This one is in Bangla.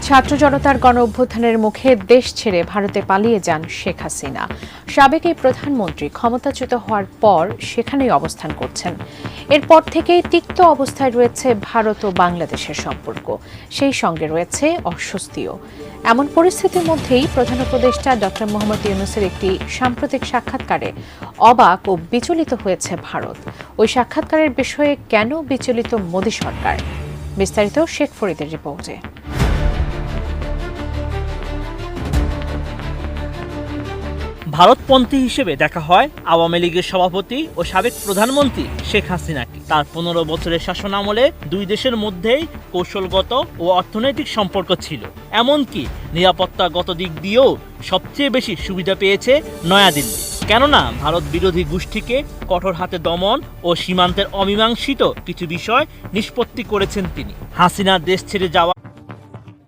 ছাত্র জনতার গণ অভ্যুত্থানের মুখে দেশ ছেড়ে ভারতে পালিয়ে যান শেখ হাসিনা। সাবেক এই প্রধানমন্ত্রী ক্ষমতাচ্যুত হওয়ার পর সেখানেই অবস্থান করছেন। এরপর থেকেই তিক্ত অবস্থায় রয়েছে ভারত ও বাংলাদেশের সম্পর্ক, সেই সঙ্গে রয়েছে অস্বস্তিও। এমন পরিস্থিতির মধ্যেই প্রধান উপদেষ্টা ডক্টর মোহাম্মদ ইউনূসের একটি সাম্প্রতিক সাক্ষাৎকারে অবাক ও বিচলিত হয়েছে ভারত। ওই সাক্ষাৎকারের বিষয়ে কেন বিচলিত মোদী সরকার? বিস্তারিত শেখ ফরিদের রিপোর্টে। ভারতপন্থী হিসেবে দেখা হয় আওয়ামী লীগের সভাপতি ও সাবেক প্রধানমন্ত্রী শেখ হাসিনাকে। তার ১৫ বছরের শাসনামলে দুই দেশের মধ্যেই কৌশলগত ও অর্থনৈতিক সম্পর্ক ছিল। এমনকি নিরাপত্তাগত দিক দিয়েও সবচেয়ে বেশি সুবিধা পেয়েছে নয়াদিল্লি। কেননা ভারত বিরোধী গোষ্ঠীকে কঠোর হাতে দমন ও সীমান্তের অমীমাংসিত কিছু বিষয় নিষ্পত্তি করেছেন তিনি। হাসিনা দেশ ছেড়ে যাওয়া